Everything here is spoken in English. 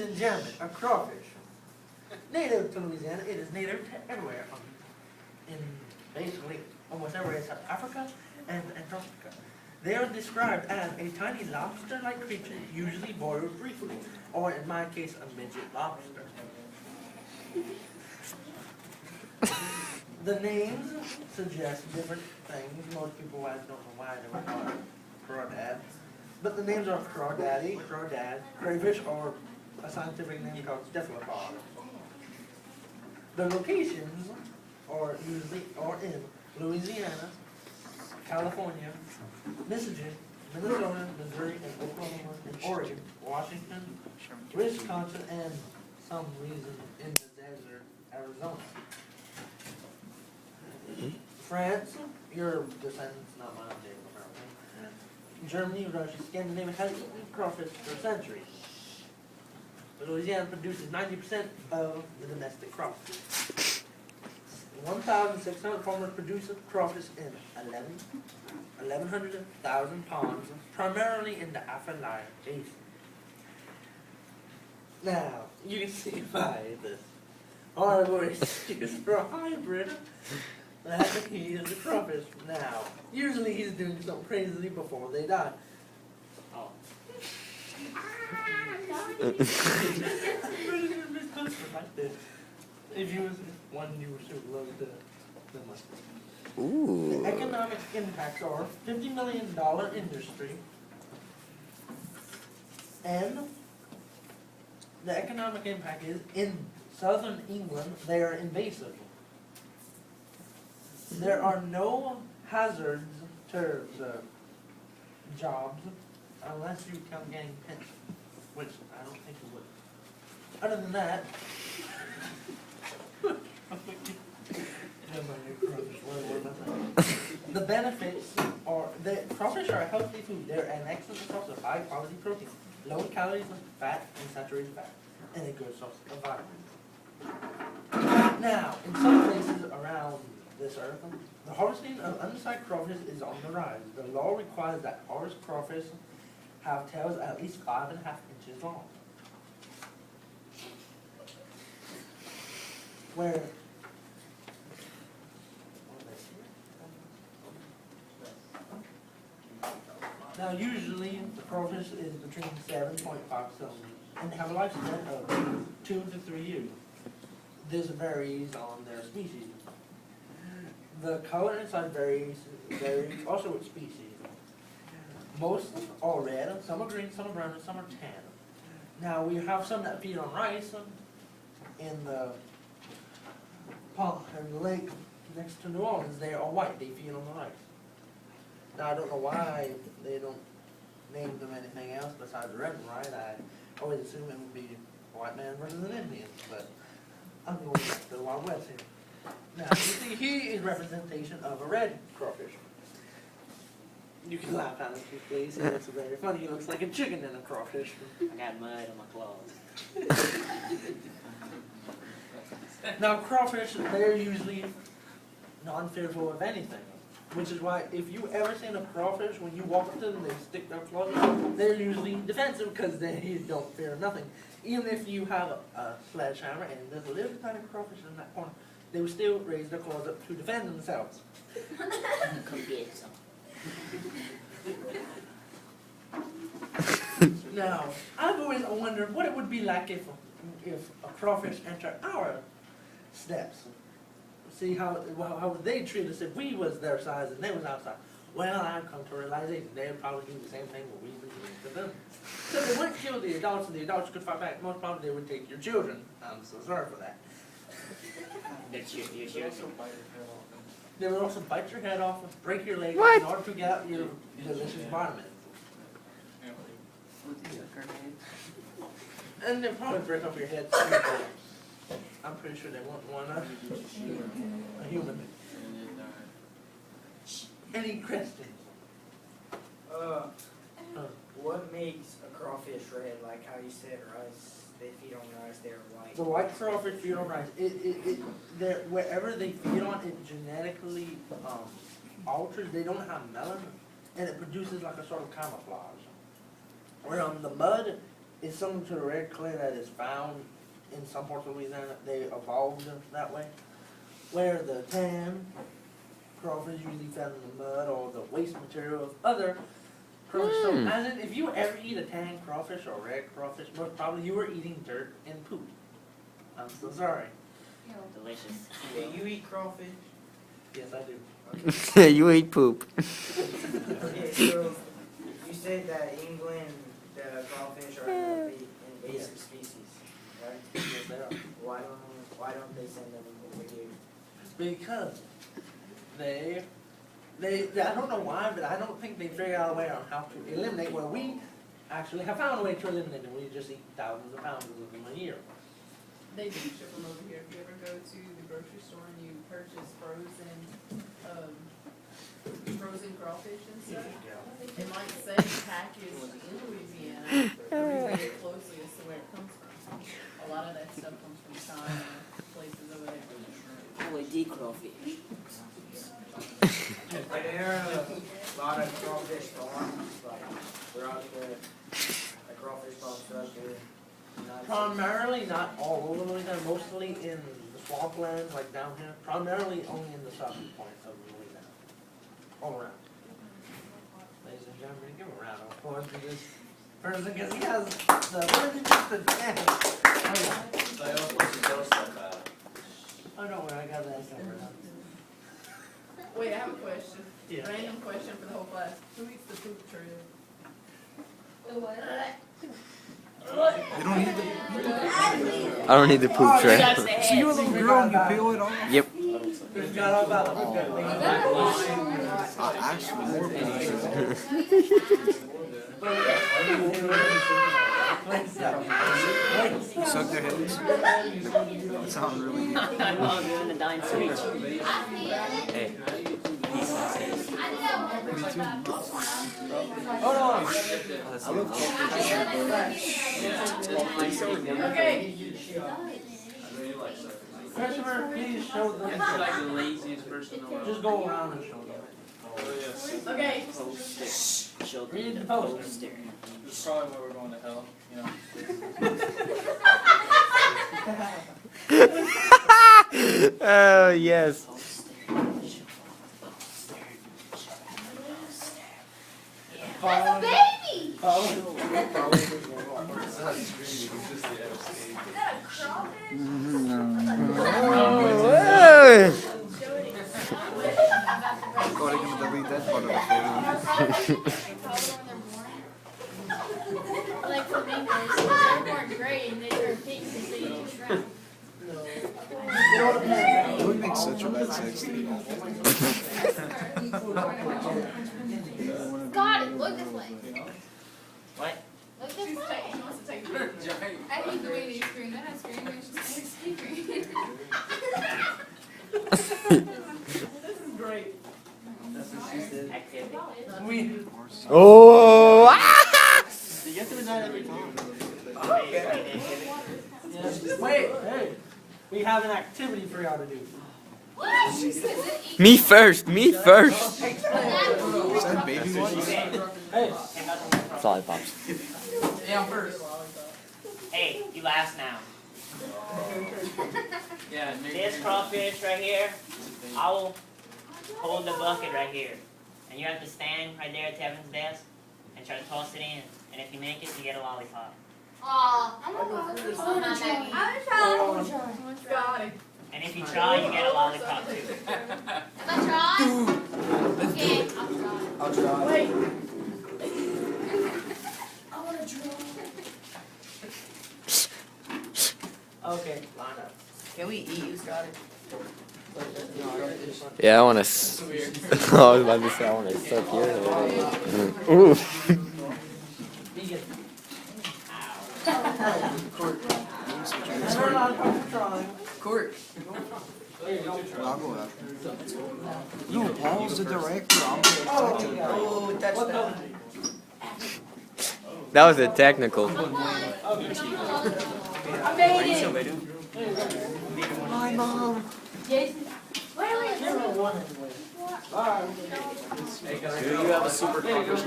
in German, a crawfish. Native to Louisiana, it is native to everywhere in basically almost everywhere except Africa and Antarctica. They are described as a tiny lobster-like creature, usually boiled briefly, or in my case, a midget lobster. The names suggest different things. Most people don't know why they were called crawdad. But the names are crawdaddy, crawdad, crayfish, or a scientific name called cephalopod. The locations are usually in Louisiana, California, Michigan, Minnesota, Missouri, and Oklahoma, and Oregon, Washington, Wisconsin, and some reason in the desert, Arizona. France, your descendants, not mine, apparently. Germany, Russia, Scandinavia has eaten crawfish for centuries. Louisiana produces 90% of the domestic crawfish. 1,600 farmers produce crawfish in 1,100,000 ponds, primarily in the Appalachian Basin. Now, you can see by this. Our Lord is for a hybrid. That he is a crawfish. Now, usually he's doing something crazy before they die. Oh. If you was one, you would should love the mustard. Ooh. The economic impacts are $50 million industry, and the economic impact is in southern England they are invasive. There are no hazards to the jobs unless you come getting pinched, which I don't think you would. Other than that, the benefits are that crawfish are a healthy food. They're an excellent source of high quality protein, low calories, fat, and saturated fat, and a good source of vitamins. Now, in some places around this earth, the harvesting of undersized crawfish is on the rise. The law requires that harvest crawfish have tails at least 5.5 inches long. Where now usually the crawfish is between 7.5 centimeters and have a lifespan of 2 to 3 years. This varies on their species. The color inside varies also with species. Most are red, some are green, some are brown, and some are tan. Now we have some that feed on rice in the pond in the lake next to New Orleans. They are white. They feed on the rice. Now I don't know why they don't name them anything else besides red and white. I always assume it would be a white man versus an Indian, but I'm going back to the Wild West here. Now, you see, he is representation of a red crawfish. You can laugh at him if you please. He looks very funny. He looks like a chicken in a crawfish. I got mud on my clothes. Now, crawfish, they're usually non-fearful of anything. Which is why, if you ever seen a crawfish, when you walk up to them, they stick their claws out, they're usually defensive because they don't fear nothing. Even if you have a sledgehammer and there's a little tiny crawfish in that corner, they will still raise their claws up to defend themselves. Come get some. Now, I've always wondered what it would be like if a crawfish entered our steps. See how would they treat us if we was their size and they was our size. Well, I've come to a realization they would probably do the same thing what we would do to them. So they wouldn't kill the adults and the adults could fight back. Most probably they would take your children. I'm so sorry for that. They would also bite your head off, break your leg in order to get out your delicious vitamins. And they'll probably break off your head too. I'm pretty sure they won't want a human. Any questions? What makes a crawfish red? Like how you said rice, they feed on rice, they're white. The white crawfish feed on rice. Wherever they feed on, it genetically alters. They don't have melanin, and it produces like a sort of camouflage. Where on the mud, It's similar to the red clay that is found in some parts of Louisiana. They evolved that way. Where the tan crawfish usually found in the mud or the waste material of other crawfish. So imagine if you ever eat a tan crawfish or red crawfish, most probably you were eating dirt and poop. I'm so sorry. Delicious. Do you eat crawfish? Yes, I do. You eat poop. Okay, so you said that England, the crawfish are an invasive species, right? Yes, they are. Why don't they send them over here? Because they, I don't know why, but I don't think they figured out a way on how to eliminate where we actually have found a way to eliminate them. We just eat thousands of pounds of them a year. They do ship them over here. If you ever go to the grocery store and you purchase frozen crawfish and stuff, it might say packaged in Louisiana, but read it closely as to where it comes from. A lot of that stuff comes from China, places over there. OAD crawfish. Are there a lot of crawfish farms, like, throughout the crawfish farms throughout the United States? Primarily not all over Louisiana, mostly in the swamplands, like down here. Primarily only in the southern point of Louisiana. All around. Ladies and gentlemen, give him a round of applause for this person, because he has the willingness to dance. Oh, no, I got that number now. Wait, I have a question. Yeah. Random question for the whole class. Who eats the poop trail? The what? I don't need the poop tray. So you're a little girl and you peel it off? Yep. We forgot all about the Actually, more Suck their heads. That sounds really good. I'm all doing the dying speech. Hey. Hold on. Okay. Christopher, please show them. It's like the laziest person in the world. Just go around and show them. Okay. Poster. Show them Read the the poster. poster. It's probably why we're going to hell, you know. Oh, yes. That's a baby! Is that a God, I'm gonna delete that part of the like for fingers, they're born gray and they turn pink because they eat shrimp. It would make such a bad sex tape. Got it, look this way. What? Look this She way. wants to take it. I hate the way they scream. They're not screaming, they're just screaming. This is great. That's what she said. Activity. We. Oh! Ah! You get to the night every time. Okay. Wait, hey. We have an activity for y'all to do. What? Me first, me first. Explain. Is that baby ones? Hey. Lollipops. Yeah, I'm first. Hey, you last now. Yeah, This crawfish right here, I will hold the bucket right here. And you have to stand right there at Tevin's desk and try to toss it in. And if you make it, you get a lollipop. Aw, I'm gonna try. Got it. And if you try, you get a lollipop too. If I try? Okay, I'll try. Wait. I wanna try. Okay, line up. Can we eat you, Scotty? Yeah, I wanna. I was about to say, I wanna suck your head. Ooh. Vegan. Court. I'll go after. No, Paul's the director. I'm the executive. Oh, touchdown. That was a technical. I made it. Hi, Mom. Jason. Wait. Bye. Do you have a super crawfish?